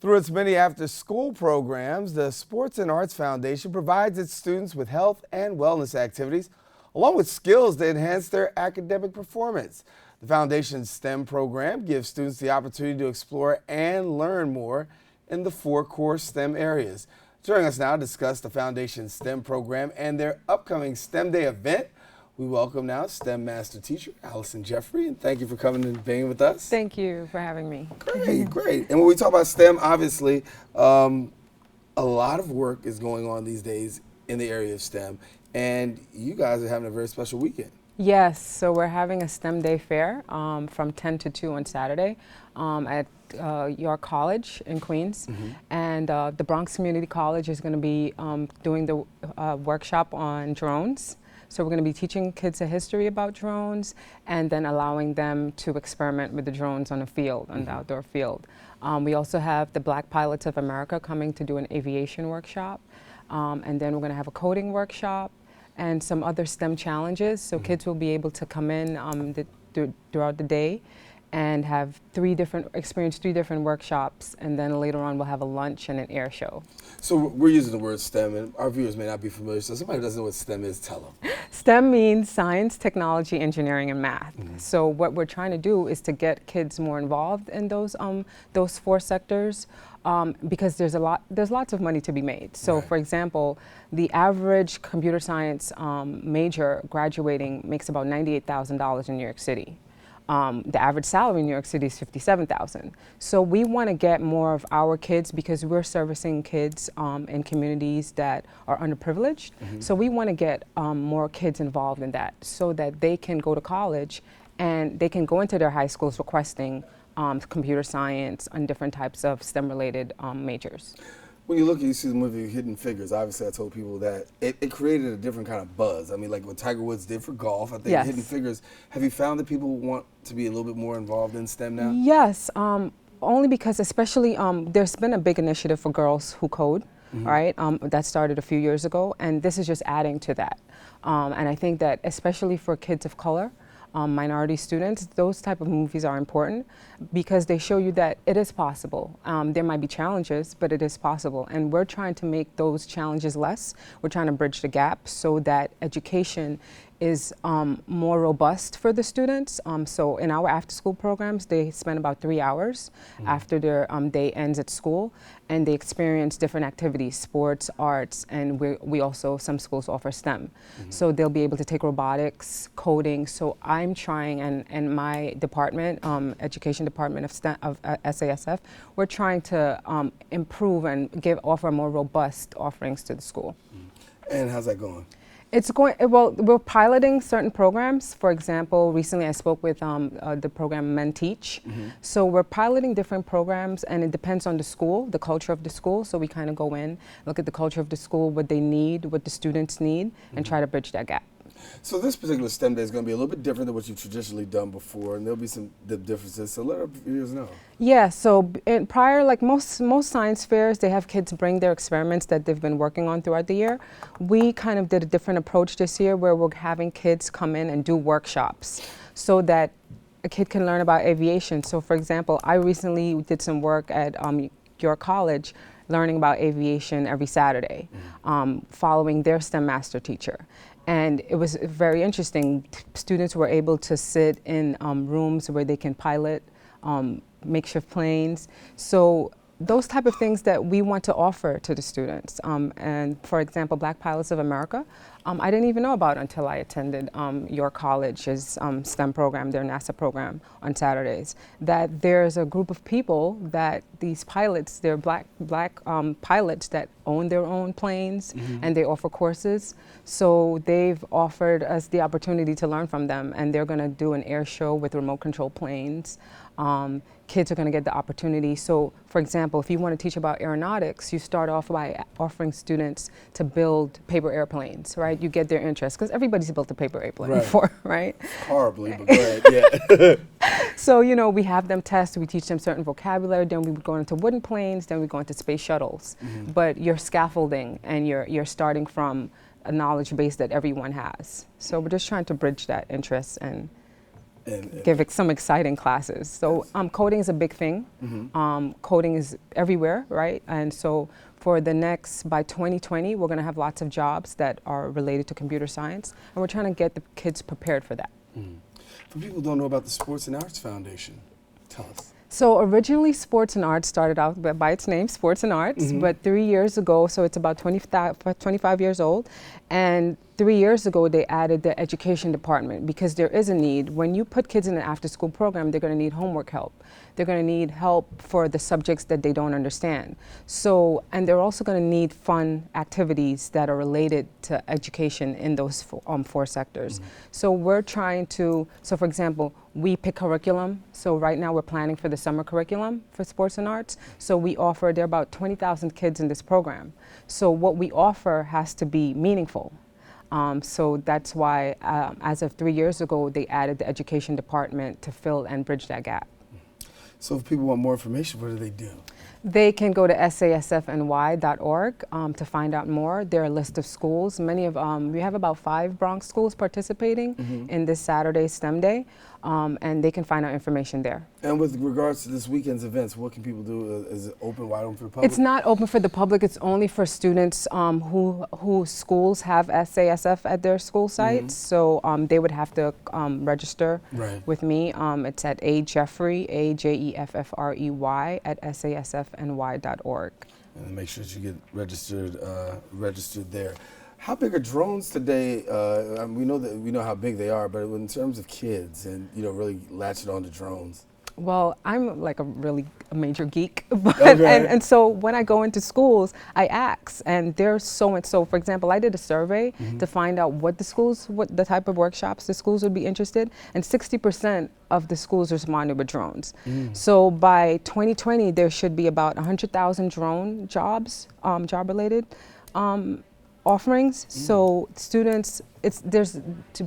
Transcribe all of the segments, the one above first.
Through its many after-school programs, the Sports and Arts Foundation provides its students with health and wellness activities, along with skills that enhance their academic performance. The foundation's STEM program gives students the opportunity to explore and learn more in the 4 core STEM areas. Joining us now to discuss the foundation's STEM program and their upcoming STEM Day event, we welcome now STEM Master Teacher Allison Jeffery, and thank you for coming and being with us. Thank you for having me. Great, great. And when we talk about STEM, obviously, a lot of work is going on these days in the area of STEM, and you guys are having a very special weekend. Yes, so we're having a STEM Day fair from 10 to 2 on Saturday at York College in Queens. And the Bronx Community College is going to be doing the workshop on drones. So we're going to be teaching kids a history about drones and then allowing them to experiment with the drones on the field, on the outdoor field. We also have the Black Pilots of America coming to do an aviation workshop. And then we're going to have a coding workshop and some other STEM challenges. So kids will be able to come in throughout the day and have experience three different workshops, and then later on we'll have a lunch and an air show. So we're using the word STEM, and our viewers may not be familiar, so somebody who doesn't know what STEM is, tell them. STEM means science, technology, engineering, and math. So what we're trying to do is to get kids more involved in those 4 sectors, because there's lots of money to be made. So for example, the average computer science major graduating makes about $98,000 in New York City. The average salary in New York City is $57,000. So we want to get more of our kids, because we're servicing kids in communities that are underprivileged. So we want to get more kids involved in that, so that they can go to college and they can go into their high schools requesting computer science and different types of STEM-related majors. When you see the movie Hidden Figures, obviously I told people that it created a different kind of buzz. I mean, like what Tiger Woods did for golf, I think Yes. Hidden Figures. Have you found that people want to be a little bit more involved in STEM now? Yes, only because especially there's been a big initiative for girls who code, right? That started a few years ago, and this is just adding to that. And I think that especially for kids of color, minority students, those type of movies are important because they show you that it is possible. There might be challenges, but it is possible. And we're trying to make those challenges less. We're trying to bridge the gap so that education is more robust for the students. So in our after-school programs, they spend about 3 hours after their day ends at school, and they experience different activities, sports, arts, and we also, some schools offer STEM. So they'll be able to take robotics, coding. So I'm trying, and my department, education department of STEM, of SASF, we're trying to improve and offer more robust offerings to the school. And how's that going? It's going well. We're piloting certain programs. For example, recently I spoke with the program Men Teach. So we're piloting different programs, and it depends on the school, the culture of the school. So we kind of go in, look at the culture of the school, what they need, what the students need, and try to bridge that gap. So this particular STEM Day is going to be a little bit different than what you've traditionally done before, and there'll be some differences. So let our viewers know. Yeah. So prior, like most science fairs, they have kids bring their experiments that they've been working on throughout the year. We kind of did a different approach this year, where we're having kids come in and do workshops, so that a kid can learn about aviation. So for example, I recently did some work at York College, learning about aviation every Saturday, following their STEM master teacher. And it was very interesting. Students were able to sit in rooms where they can pilot makeshift planes. So those type of things that we want to offer to the students. And for example, Black Pilots of America, I didn't even know about until I attended your college's STEM program, their NASA program on Saturdays, that there's a group of people that these pilots, they're black pilots that own their own planes, and they offer courses. So they've offered us the opportunity to learn from them, and they're gonna do an air show with remote control planes. Kids are going to get the opportunity. So, for example, if you want to teach about aeronautics, you start off by offering students to build paper airplanes, right? You get their interest, because everybody's built a paper airplane before, right? Horribly, but go ahead, yeah. So, you know, we have them test, we teach them certain vocabulary, then we would go into wooden planes, then we go into space shuttles. But you're scaffolding, and you're starting from a knowledge base that everyone has. So we're just trying to bridge that interest and give some exciting classes. So coding is a big thing. Coding is everywhere, right? And so for by 2020, we're going to have lots of jobs that are related to computer science, and we're trying to get the kids prepared for that. For people who don't know about the Sports and Arts Foundation, tell us. So originally Sports and Arts started out by its name, Sports and Arts, but 3 years ago, so it's about 25 years old, and 3 years ago they added the education department because there is a need. When you put kids in an after-school program, they're going to need homework help. They're going to need help for the subjects that they don't understand. So, and they're also going to need fun activities that are related to education in those four sectors. So we're trying to, so for example, we pick curriculum. So right now we're planning for the summer curriculum for sports and arts. So there are about 20,000 kids in this program. So what we offer has to be meaningful. So that's why, as of 3 years ago, they added the education department to fill and bridge that gap. So if people want more information, what do they do? They can go to sasfny.org to find out more. There are a list of schools. We have about 5 Bronx schools participating in this Saturday STEM Day, and they can find out information there. And with regards to this weekend's events, what can people do? Is it wide open for the public? It's not open for the public. It's only for students whose schools have SASF at their school sites. So they would have to register with me. It's at Jeffery, AJEFFREY at SASFNY.org. And make sure that you get registered there. How big are drones today? We know how big they are, but in terms of kids and really latching on to drones. Well, I'm like a major geek, but and so when I go into schools, I ask, and there's so much. So, for example, I did a survey to find out what the type of workshops the schools would be interested, and 60% of the schools responded with drones. So by 2020, there should be about 100,000 drone jobs, job-related offerings. So students,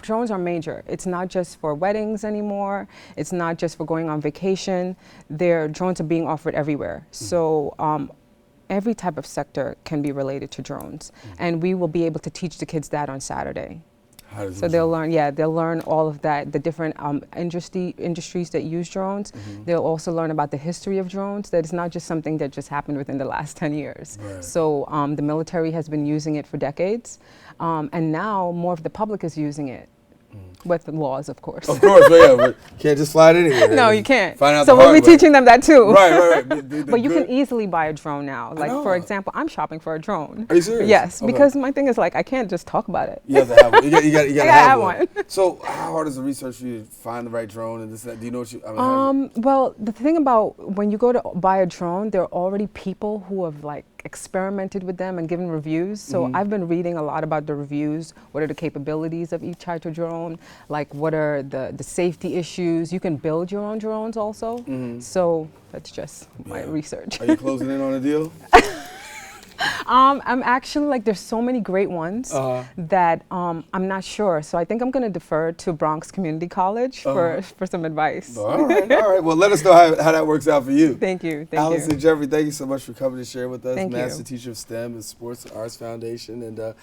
drones are major. It's not just for weddings anymore. It's not just for going on vacation. Drones are being offered everywhere. So every type of sector can be related to drones. And we will be able to teach the kids that on Saturday. So they'll learn all of that, the different industries that use drones. They'll also learn about the history of drones, that it's not just something that just happened within the last 10 years. So the military has been using it for decades, and now more of the public is using it. With the laws, of course. Of course, but you can't just fly it anywhere. No, you can't. Find out so we'll be teaching them that too. Right. But you can easily buy a drone now. Like, for example, I'm shopping for a drone. Are you serious? Yes, because my thing is, like, I can't just talk about it. You have to have one. You gotta have one. So how hard is the research for you to find the right drone and this and that? Do you know what you, well, the thing about when you go to buy a drone, there are already people who have, like, experimented with them and given reviews. So I've been reading a lot about the reviews. What are the capabilities of each type of drone? Like, what are the safety issues? You can build your own drones also. So that's just my research. Are you closing in on a deal? I'm actually, like, there's so many great ones that I'm not sure. So I think I'm going to defer to Bronx Community College for some advice. All right. Well, let us know how that works out for you. Thank you. Allison, Jeffery, thank you so much for coming to share with us. Thank Master you. Teacher of STEM and Sports and Arts Foundation. And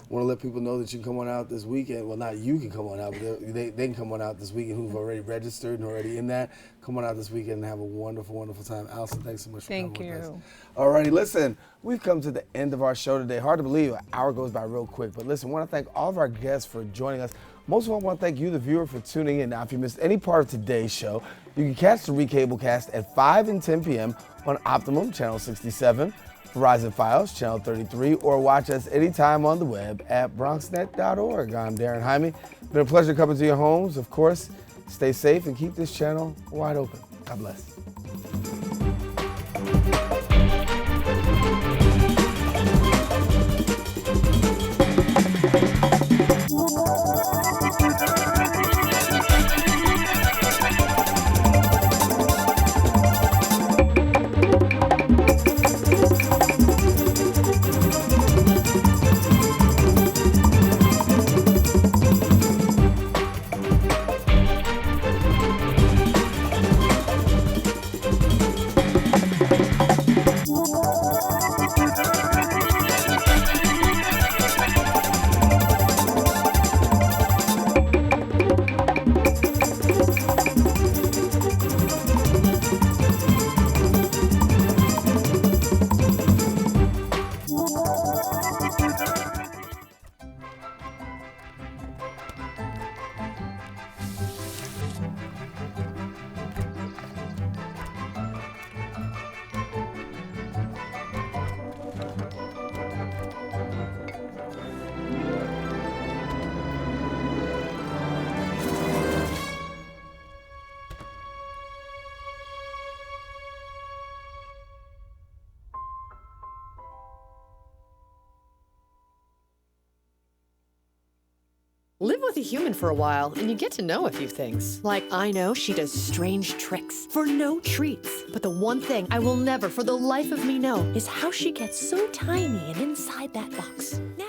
want to let people know that you can come on out this weekend. Well, not you can come on out, but they can come on out this weekend who've already registered and already in that. Come on out this weekend and have a wonderful, wonderful time. Allison, thanks so much for coming with us. All righty, listen, we've come to the end of our show today. Hard to believe, an hour goes by real quick. But listen, I want to thank all of our guests for joining us. Most of all, I want to thank you, the viewer, for tuning in. Now, if you missed any part of today's show, you can catch the recablecast at 5 and 10 p.m. on Optimum, Channel 67, Verizon Fios, Channel 33, or watch us anytime on the web at BronxNet.org. I'm Daren Jaime. It's been a pleasure coming to your homes. Of course, stay safe and keep this channel wide open. God bless. Live with a human for a while, and you get to know a few things. Like, I know she does strange tricks for no treats. But the one thing I will never, for the life of me, know is how she gets so tiny and inside that box. Now